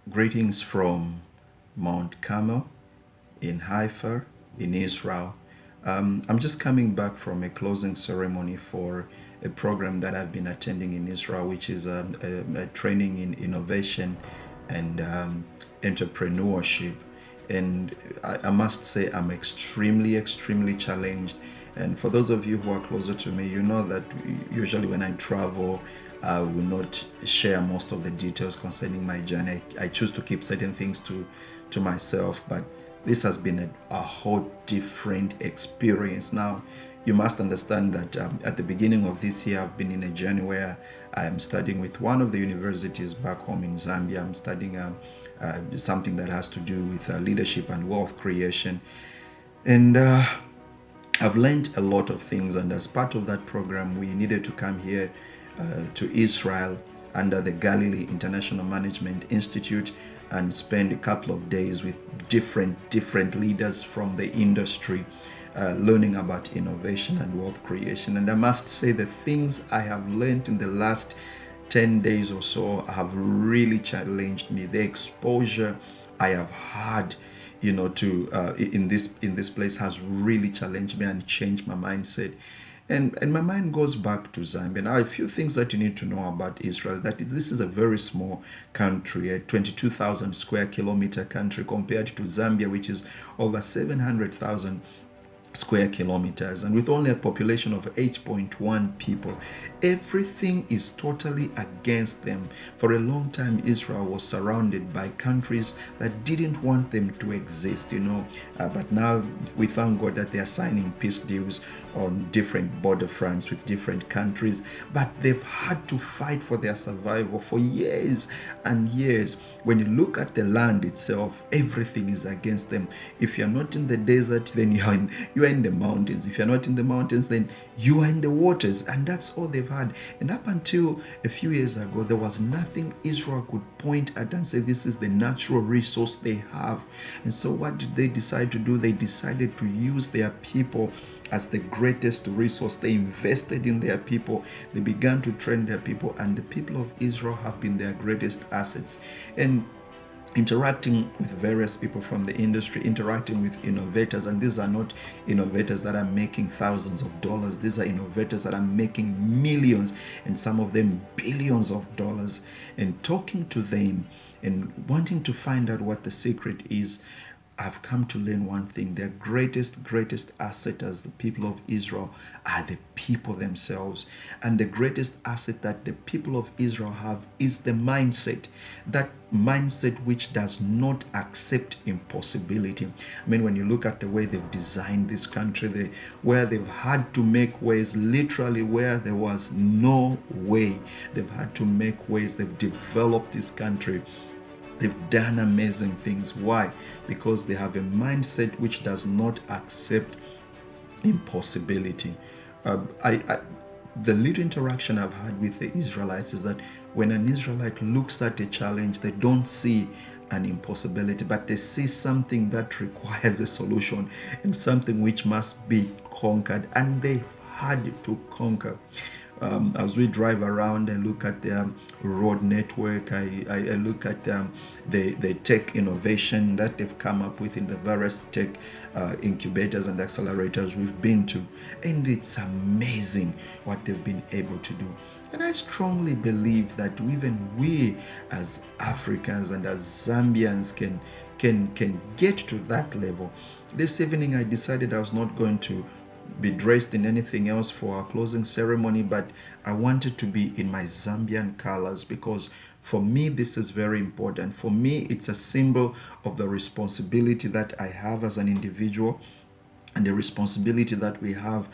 Greetings from Mount Carmel in Haifa, in Israel. I'm just coming back from a closing ceremony for a program that I've been attending in Israel, which is a training in innovation and entrepreneurship. And I must say, I'm extremely challenged. And for those of you who are closer to me, you know that usually when I travel, I will not share most of the details concerning my journey. I choose to keep certain things to myself, but this has been a whole different experience. Now, you must understand that at the beginning of this year, I've been in a journey where I am studying with one of the universities back home in Zambia. I'm studying something that has to do with leadership and wealth creation. And I've learned a lot of things, and as part of that program, we needed to come here to Israel under the Galilee International Management Institute and spend a couple of days with different leaders from the industry, learning about innovation and wealth creation. And I must say, the things I have learned in the last 10 days or so have really challenged me. The exposure I have had, to in this place has really challenged me and changed my mindset. And my mind goes back to Zambia. Now, a few things that you need to know about Israel, that this is a very small country, a 22,000 square kilometer country, compared to Zambia, which is over 700,000 square kilometers, and with only a population of 8.1 people. Everything is totally against them. For a long time, Israel was surrounded by countries that didn't want them to exist, but now we thank God that they are signing peace deals on different border fronts with different countries, but they've had to fight for their survival for years and years. When you look at the land itself, everything is against them. If you're not in the desert, then you are in the mountains. If you're not in the mountains, then you are in the waters. And that's all they've had. And up until a few years ago, there was nothing Israel could point at and say this is the natural resource they have. And so what did they decide to do? They decided to use their people as the greatest resource. They invested in their people. They began to train their people, and the people of Israel have been their greatest assets. And interacting with various people from the industry, interacting with innovators, and these are not innovators that are making thousands of dollars. These are innovators that are making millions, and some of them billions of dollars. And talking to them and wanting to find out what the secret is, I've come to learn one thing. Their greatest asset as the people of Israel are the people themselves. And the greatest asset that the people of Israel have is the mindset. That mindset which does not accept impossibility. I mean, when you look at the way they've designed this country, where they've had to make ways, literally where there was no way, they've had to make ways. They've developed this country. They've done amazing things. Why? Because they have a mindset which does not accept impossibility. The little interaction I've had with the Israelites is that when an Israelite looks at a challenge, they don't see an impossibility, but they see something that requires a solution and something which must be conquered, and they've had to conquer. As we drive around, I look at the road network, I look at the tech innovation that they've come up with in the various tech incubators and accelerators we've been to. And it's amazing what they've been able to do. And I strongly believe that even we as Africans and as Zambians can get to that level. This evening I decided I was not going to be dressed in anything else for our closing ceremony, but I wanted to be in my Zambian colors, because for me this is very important. For me, it's a symbol of the responsibility that I have as an individual and the responsibility that we have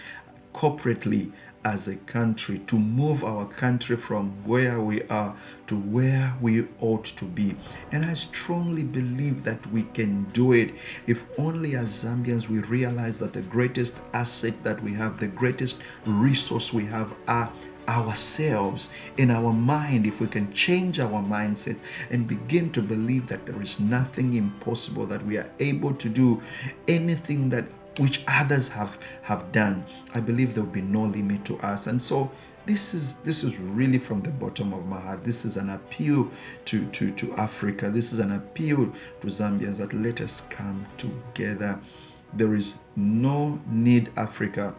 corporately as a country to move our country from where we are to where we ought to be. And I strongly believe that we can do it if only as Zambians we realize that the greatest asset that we have, the greatest resource we have, are ourselves in our mind. If we can change our mindset and begin to believe that there is nothing impossible, that we are able to do anything that which others have done, I believe there will be no limit to us. And so This is really from the bottom of my heart. This is an appeal to Africa. This is an appeal to Zambians that let us come together. There is no need, Africa,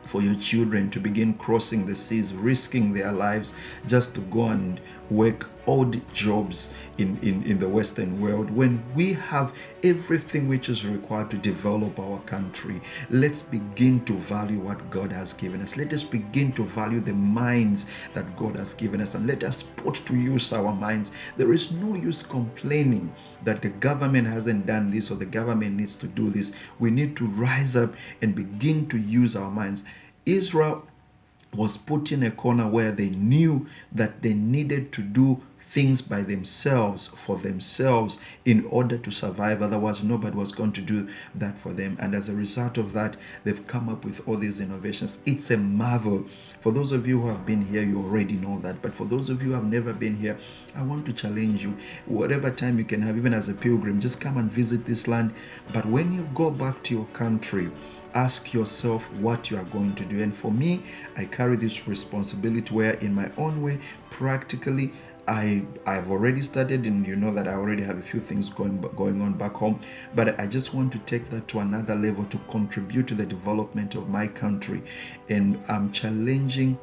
for your children to begin crossing the seas, risking their lives just to go and work odd jobs in the Western world, when we have everything which is required to develop our country. Let's begin to value what God has given us. Let us begin to value the minds that God has given us, and let us put to use our minds. There is no use complaining that the government hasn't done this or the government needs to do this. We need to rise up and begin to use our minds. Israel was put in a corner where they knew that they needed to do things by themselves, for themselves, in order to survive. Otherwise, nobody was going to do that for them. And as a result of that, they've come up with all these innovations. It's a marvel. For those of you who have been here, you already know that. But for those of you who have never been here, I want to challenge you. Whatever time you can have, even as a pilgrim, just come and visit this land. But when you go back to your country, ask yourself what you are going to do. And for me, I carry this responsibility where, in my own way, practically, I've already started, and you know that I already have a few things going on back home, but I just want to take that to another level to contribute to the development of my country. And I'm challenging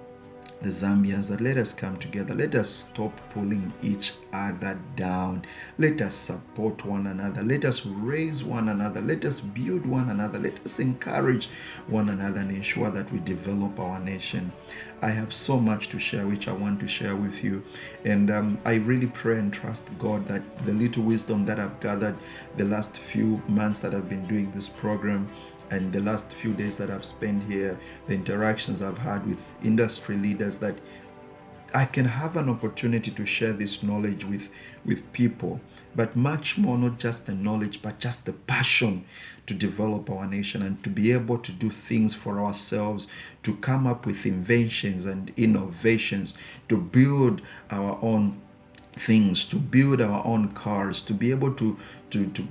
the Zambians that let us come together. Let us stop pulling each other down. Let us support one another. Let us raise one another. Let us build one another. Let us encourage one another and ensure that we develop our nation. I have so much to share, which I want to share with you. And I really pray and trust God that the little wisdom that I've gathered the last few months that I've been doing this program, and the last few days that I've spent here, the interactions I've had with industry leaders, that I can have an opportunity to share this knowledge with people, but much more, not just the knowledge, but just the passion to develop our nation and to be able to do things for ourselves, to come up with inventions and innovations, to build our own things, to build our own cars, to be able to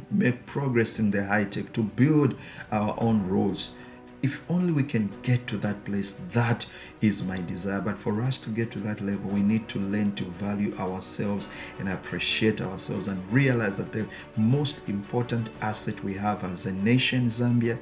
make progress in the high tech, to build our own roads. If only we can get to that place, that is my desire. But for us to get to that level, we need to learn to value ourselves and appreciate ourselves and realize that the most important asset we have as a nation, Zambia,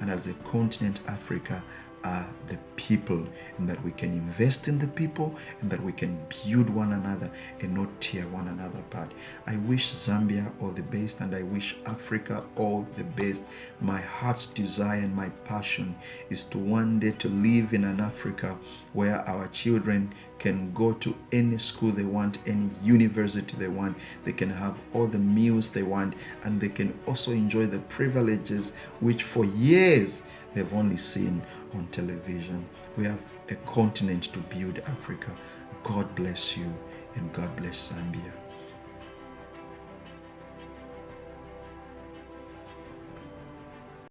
and as a continent, Africa, are the people, and that we can invest in the people, and that we can build one another and not tear one another apart. I wish Zambia all the best, and I wish Africa all the best. My heart's desire and my passion is to one day to live in an Africa where our children can go to any school they want, any university they want. They can have all the meals they want, and they can also enjoy the privileges which for years they've only seen on television. We have a continent to build, Africa. God bless you, and God bless Zambia.